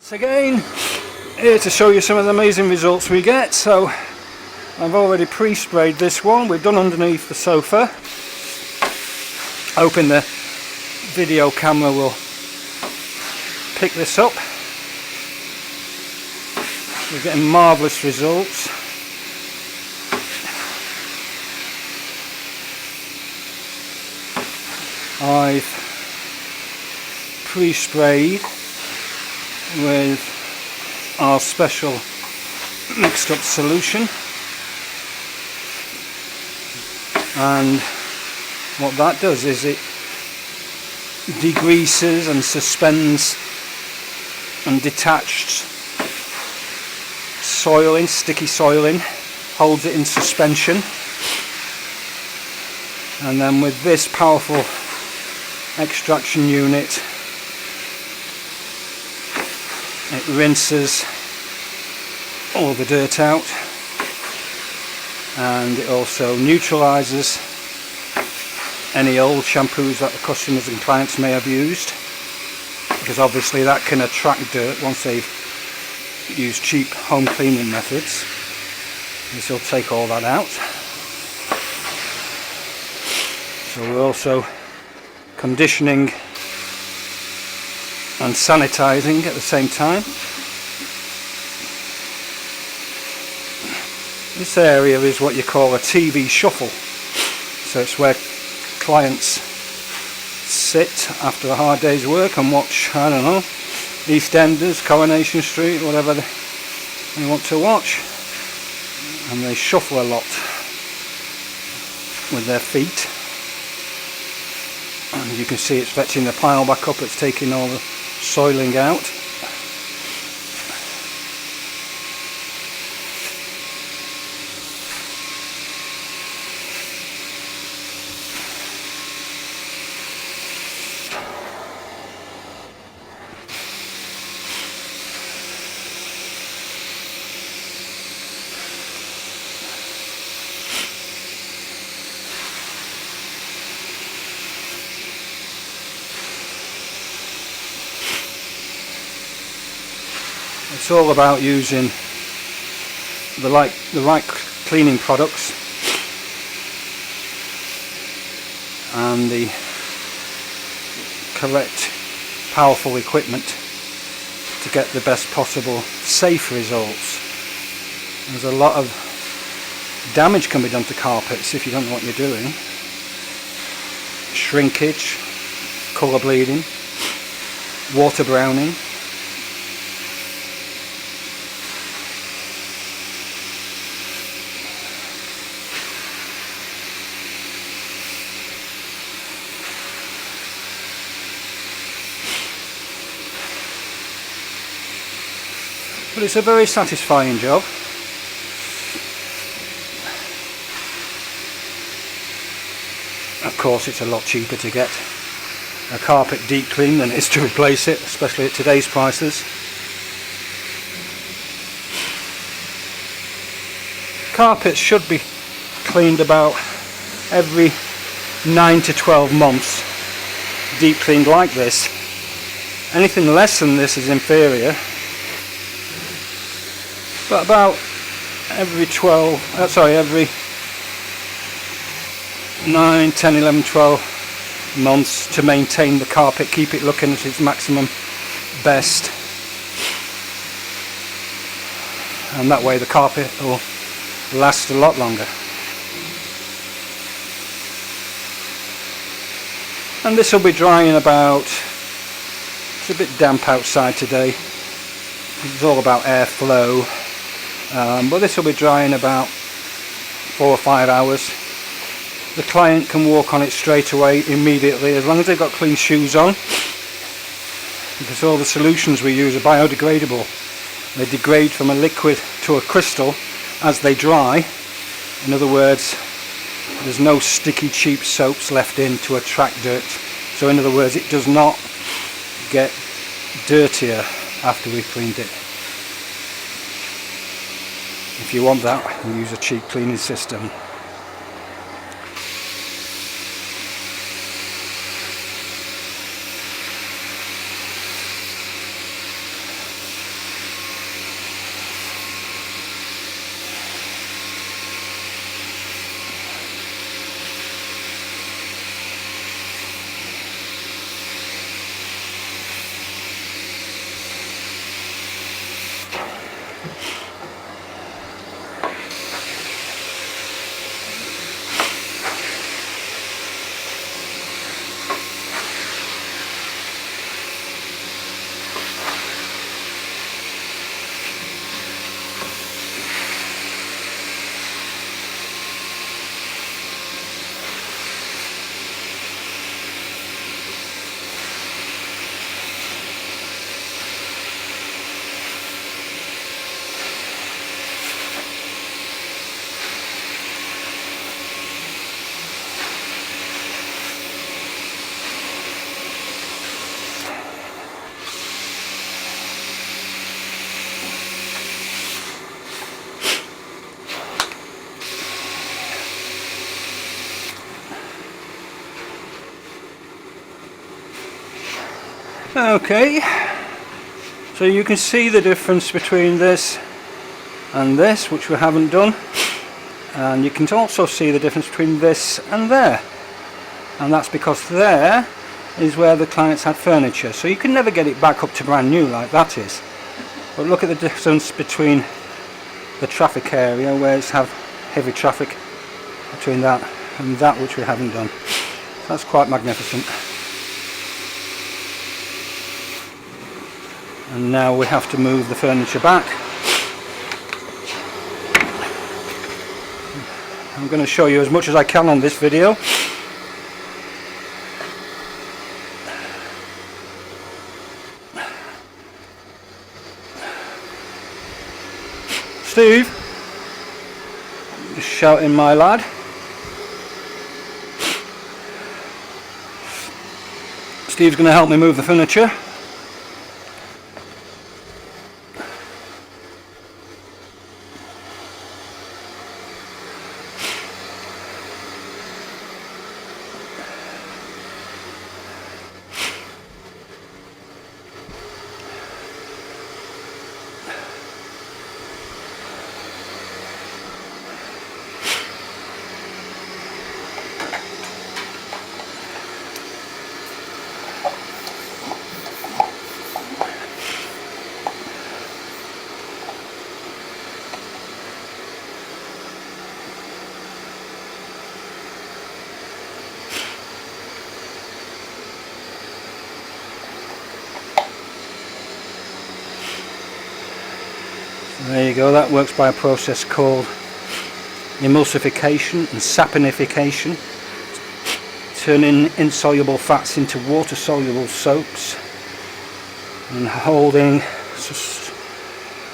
Once again, here to show you some of the amazing results we get. So I've already pre-sprayed this one. We've done underneath the sofa. Hoping the video camera will pick this up. We're getting marvellous results. I've pre-sprayed with our special mixed up solution, and what that does is it degreases and suspends and detached soiling, sticky soiling, holds it in suspension, and then with this powerful extraction unit it rinses all the dirt out, and it also neutralizes any old shampoos that the customers and clients may have used, because obviously that can attract dirt once they've used cheap home cleaning methods. This will take all that out. So we're also conditioning and sanitizing at the same time. This area is what you call a TV shuffle, so it's where clients sit after a hard day's work and watch, I don't know, EastEnders, Coronation Street, whatever they want to watch, and they shuffle a lot with their feet, and you can see it's fetching the pile back up, it's taking all the soiling out. It's all about using the right cleaning products and the correct powerful equipment to get the best possible safe results. There's a lot of damage can be done to carpets if you don't know what you're doing. Shrinkage, colour bleeding, water browning. But it's a very satisfying job. Of course, it's a lot cheaper to get a carpet deep clean than it is to replace it, especially at today's prices. Carpets should be cleaned about every 9 to 12 months, deep cleaned like this. Anything less than this is inferior. But about every 9, 10, 11, 12 months to maintain the carpet, keep it looking at its maximum best. And that way the carpet will last a lot longer. And this will be drying about, it's a bit damp outside today, it's all about airflow. But this will be drying about 4 or 5 hours. The client can walk on it straight away, immediately, as long as they've got clean shoes on, because all the solutions we use are biodegradable. They degrade from a liquid to a crystal as they dry. In other words, there's no sticky cheap soaps left in to attract dirt. So in other words, it does not get dirtier after we've cleaned it. If you want that, you use a cheap cleaning system. Okay, so you can see the difference between this and this, which we haven't done, and you can also see the difference between this and there, and that's because there is where the clients had furniture, so you can never get it back up to brand new like that is. But look at the difference between the traffic area, where it's have heavy traffic, between that and that, which we haven't done. So that's quite magnificent. And now we have to move the furniture back. I'm going to show you as much as I can on this video. Steve, just shouting my lad. Steve's going to help me move the furniture. There you go, that works by a process called emulsification and saponification, turning insoluble fats into water soluble soaps and holding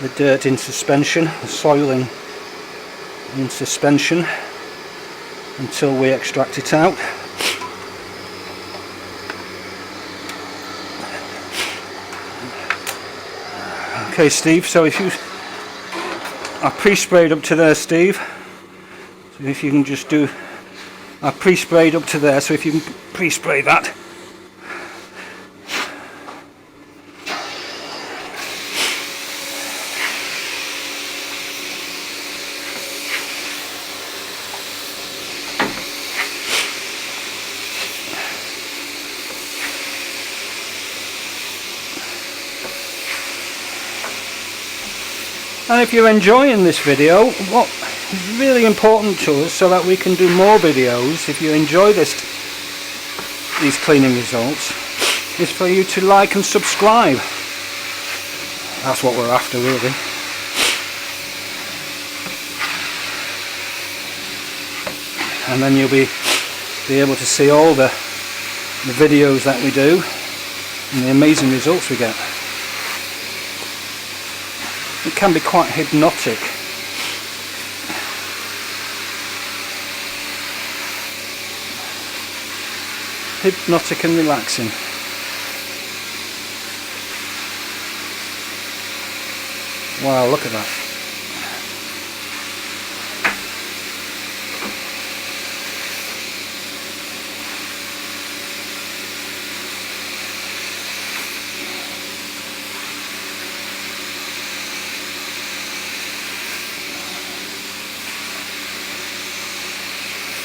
the dirt in suspension, the soil in suspension until we extract it out. Okay Steve, so if you I pre-sprayed up to there, Steve, so if you can just do, I pre-sprayed up to there, so if you can pre-spray that. And if you're enjoying this video, what is really important to us so that we can do more videos, if you enjoy these cleaning results, is for you to like and subscribe. That's what we're after, really. And then you'll be able to see all the videos that we do and the amazing results we get. It can be quite hypnotic. Hypnotic and relaxing. Wow, look at that.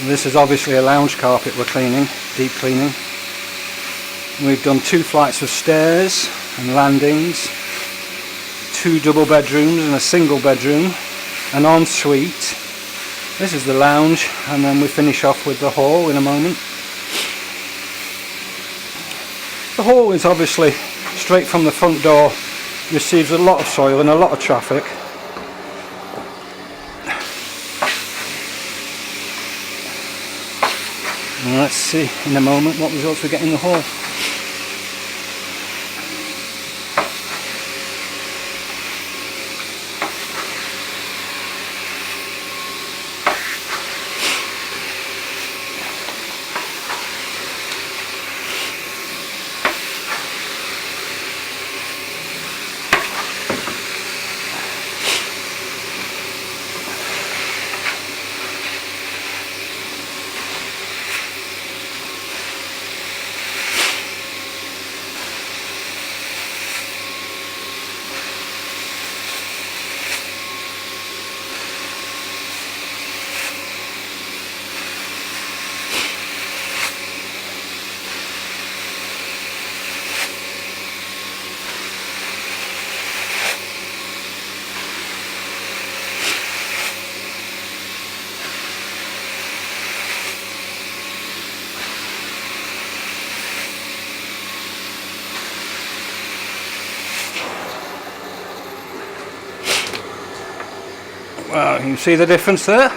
This is obviously a lounge carpet we're cleaning, deep cleaning. We've done 2 flights of stairs and landings, 2 double bedrooms and a single bedroom, an ensuite. This is the lounge, and then we finish off with the hall in a moment. The hall is obviously straight from the front door, receives a lot of soil and a lot of traffic. And let's see in a moment what results we get in the hall. Well, you can see the difference there.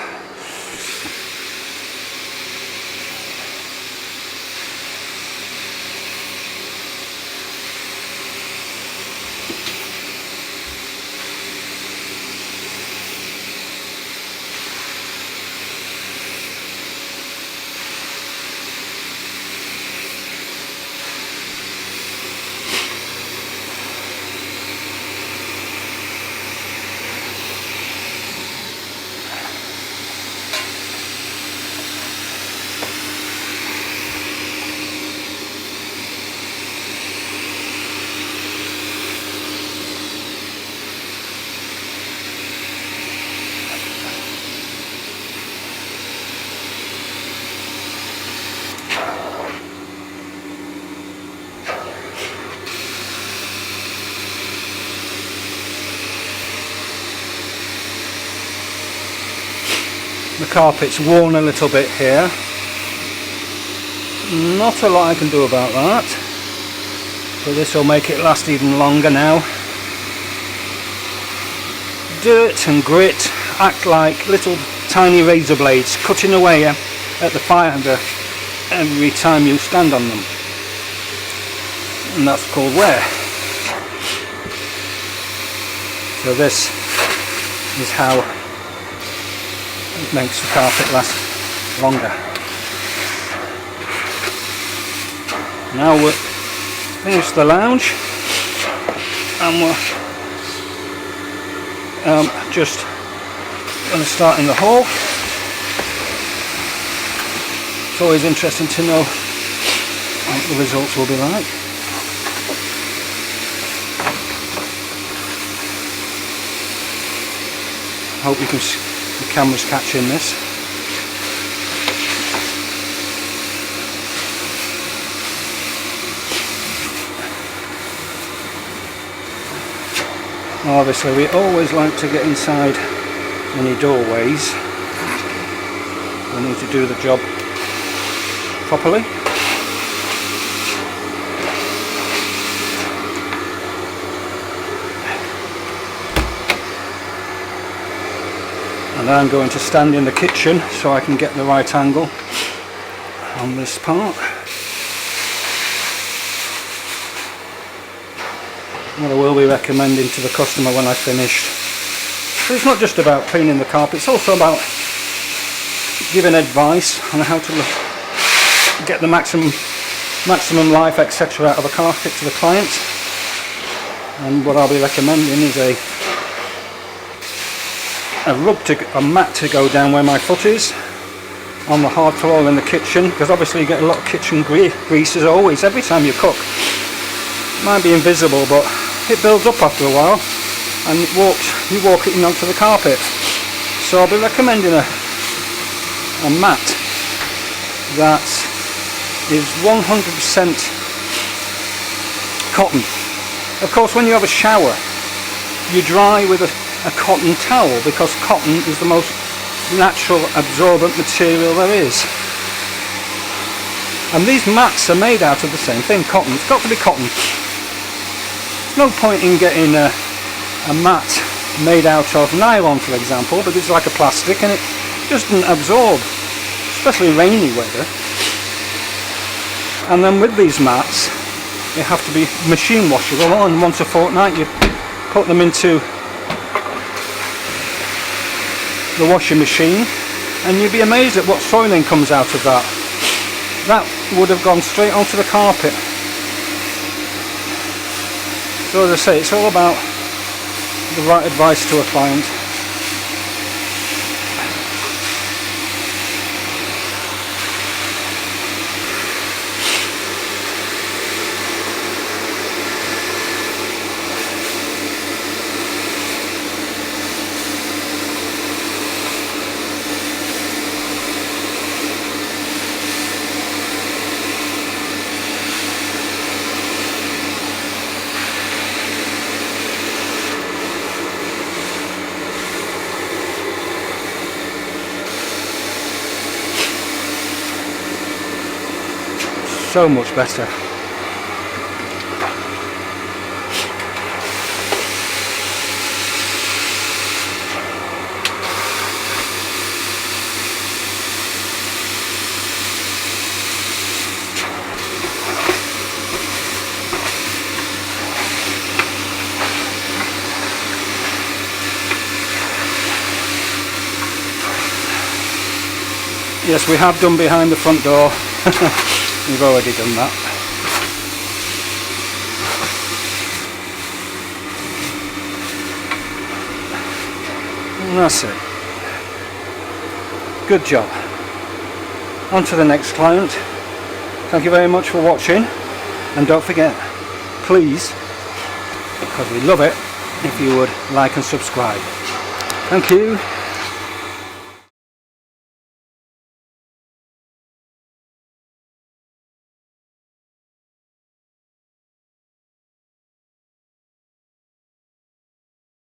The carpet's worn a little bit here. Not a lot I can do about that, but this will make it last even longer now. Dirt and grit act like little tiny razor blades cutting away at the fire every time you stand on them, and that's called wear. So this is how it makes the carpet last longer. Now we'll finish the lounge, and we're just going to start in the hall. It's always interesting to know what the results will be like. Hope you can see the camera's catching this. Obviously we always like to get inside any doorways. We need to do the job properly. And I'm going to stand in the kitchen so I can get the right angle on this part. What I will be recommending to the customer when I finished. So it's not just about cleaning the carpet, it's also about giving advice on how to get the maximum life, etc. out of a carpet to the client. And what I'll be recommending is a mat to go down where my foot is on the hard floor in the kitchen, because obviously you get a lot of kitchen grease as always every time you cook. It might be invisible, but it builds up after a while, and you walk it in onto the carpet. So I'll be recommending a mat that is 100% cotton. Of course, when you have a shower, you dry with a cotton towel, because cotton is the most natural absorbent material there is. And these mats are made out of the same thing, cotton. It's got to be cotton. There's no point in getting a mat made out of nylon, for example, because it's like a plastic and it just doesn't absorb, especially rainy weather. And then with these mats, they have to be machine washable, and once a fortnight you put them into the washing machine, and you'd be amazed at what soiling comes out of that. That would have gone straight onto the carpet. So as I say, it's all about the right advice to a client. So much better. Yes, we have done behind the front door. We've already done that. And that's it. Good job. On to the next client. Thank you very much for watching, and don't forget, please, because we love it, if you would like and subscribe. Thank you.